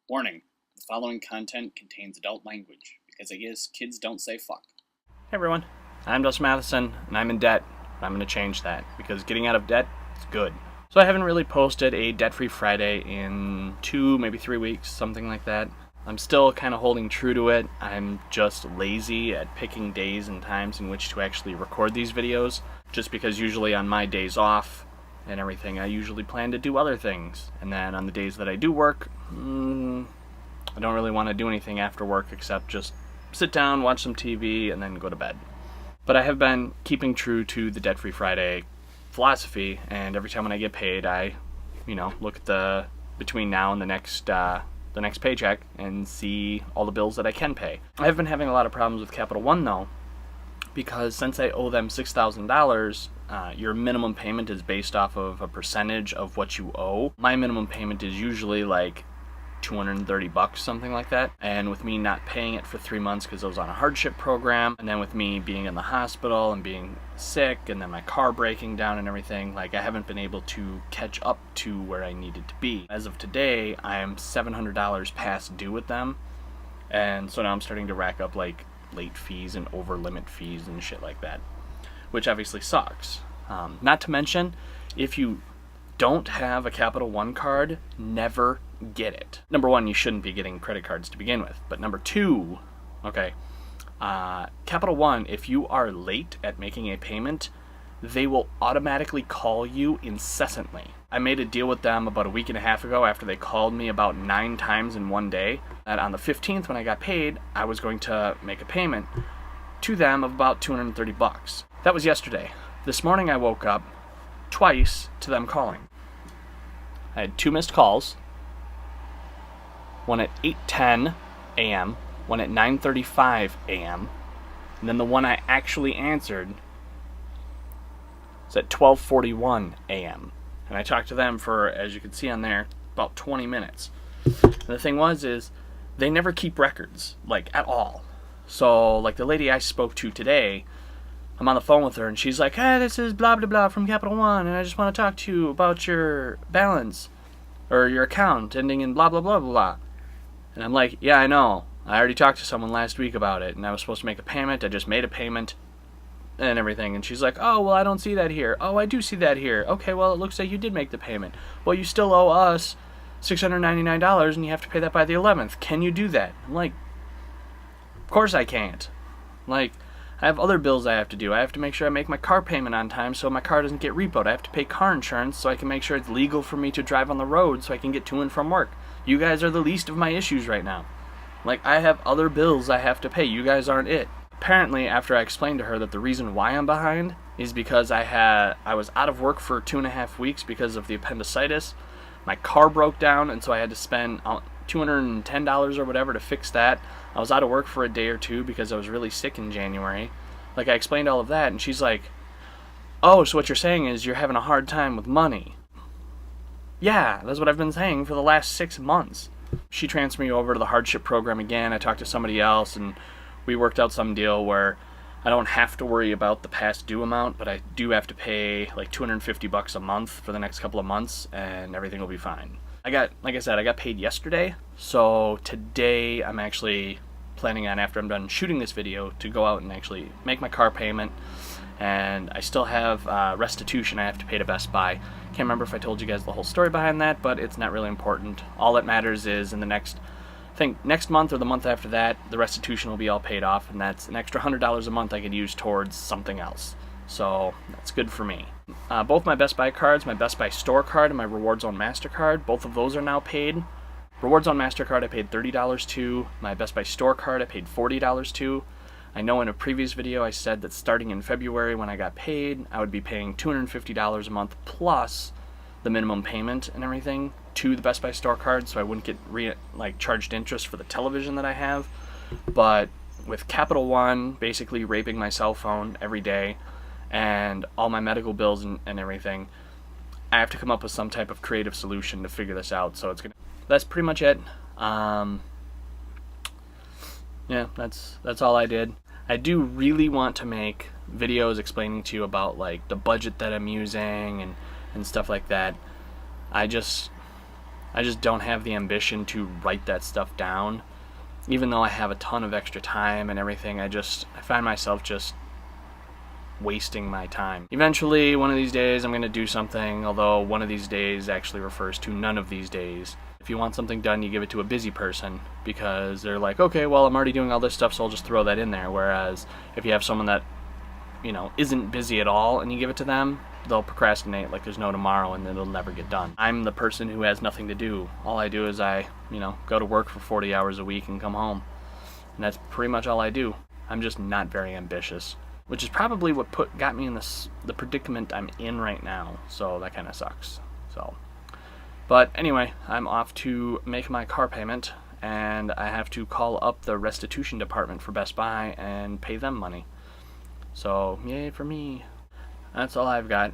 Warning, the following content contains adult language, because I guess kids don't say fuck. Hey everyone, I'm Dustin Matheson, and I'm in debt. I'm going to change that, because getting out of debt is good. So I haven't really posted a Debt-Free Friday in 2, maybe 3 weeks, something like that. I'm still kind of holding true to it. I'm just lazy at picking days and times in which to actually record these videos, just because usually on my days off and everything, I usually plan to do other things. And then on the days that I do work, I don't really want to do anything after work except just sit down, watch some TV, and then go to bed. But I have been keeping true to the Debt-Free Friday philosophy, and every time when I get paid, I, look at the between now and the next paycheck and see all the bills that I can pay. I have been having a lot of problems with Capital One though, because since I owe them $6,000, your minimum payment is based off of a percentage of what you owe. My minimum payment is usually like $230, something like that. And with me not paying it for 3 months because I was on a hardship program, and then with me being in the hospital and being sick, and then my car breaking down and everything, I haven't been able to catch up to where I needed to be. As of today, I am $700 past due with them, and so now I'm starting to rack up late fees and over limit fees and shit like that, which obviously sucks. Not to mention, if you don't have a Capital One card, never get it. Number one, you shouldn't be getting credit cards to begin with. But number two, Capital One, if you are late at making a payment, they will automatically call you incessantly. I made a deal with them about a week and a half ago after they called me about 9 times in one day. And on the 15th, when I got paid, I was going to make a payment to them of about $230. That was yesterday. This morning I woke up twice to them calling. I had 2 missed calls. One at 8:10 a.m., one at 9:35 a.m., and then the one I actually answered was at 12:41 a.m. And I talked to them for, as you can see on there, about 20 minutes. And the thing is they never keep records, at all. So, the lady I spoke to today, I'm on the phone with her, and she's like, "Hey, this is blah, blah, blah from Capital One, and I just want to talk to you about your balance, or your account ending in blah, blah, blah, blah, blah." And I'm like, "Yeah, I know. I already talked to someone last week about it, and I was supposed to make a payment. I just made a payment and everything." And she's like, "Oh, well, I don't see that here." "Oh, I do see that here." "Okay, well, it looks like you did make the payment." "Well, you still owe us $699, and you have to pay that by the 11th. Can you do that?" I'm like, "Of course I can't." I have other bills I have to do. I have to make sure I make my car payment on time so my car doesn't get repoed. I have to pay car insurance so I can make sure it's legal for me to drive on the road so I can get to and from work. You guys are the least of my issues right now. I have other bills I have to pay. You guys aren't it. Apparently, after I explained to her that the reason why I'm behind is because I was out of work for 2.5 weeks because of the appendicitis. My car broke down, and so I had to spend $210 or whatever to fix that. I was out of work for a day or two because I was really sick in January. I explained all of that, and she's like, "Oh, so what you're saying is you're having a hard time with money." Yeah, that's what I've been saying for the last 6 months. She transferred me over to the hardship program again. I talked to somebody else, and we worked out some deal where I don't have to worry about the past due amount, but I do have to pay $250 a month for the next couple of months, and everything will be fine. Like I said, I got paid yesterday, so today I'm actually planning on, after I'm done shooting this video, to go out and actually make my car payment. And I still have restitution I have to pay to Best Buy. Can't remember if I told you guys the whole story behind that, but it's not really important. All that matters is in the next month or the month after that, the restitution will be all paid off, and that's an extra $100 a month I could use towards something else. So that's good for me. Both my Best Buy cards, my Best Buy store card and my Rewards on MasterCard, both of those are now paid. Rewards on MasterCard I paid $30 to. My Best Buy store card I paid $40 to. I know in a previous video I said that starting in February when I got paid, I would be paying $250 a month plus the minimum payment and everything to the Best Buy store card, so I wouldn't get charged interest for the television that I have. But with Capital One basically raping my cell phone every day and all my medical bills and everything, I have to come up with some type of creative solution to figure this out. So that's pretty much it. Yeah, that's all I did. I do really want to make videos explaining to you about the budget that I'm using and stuff like that. I just don't have the ambition to write that stuff down. Even though I have a ton of extra time and everything, I find myself just wasting my time. Eventually, one of these days, I'm going to do something, although one of these days actually refers to none of these days. If you want something done, you give it to a busy person, because they're like, okay, well, I'm already doing all this stuff, so I'll just throw that in there. Whereas if you have someone that, isn't busy at all and you give it to them, they'll procrastinate like there's no tomorrow, and then it'll never get done. I'm the person who has nothing to do. All I do is I go to work for 40 hours a week and come home. And that's pretty much all I do. I'm just not very ambitious, which is probably what got me in the predicament I'm in right now. So that kind of sucks. But anyway, I'm off to make my car payment, and I have to call up the restitution department for Best Buy and pay them money. So yay for me. That's all I've got.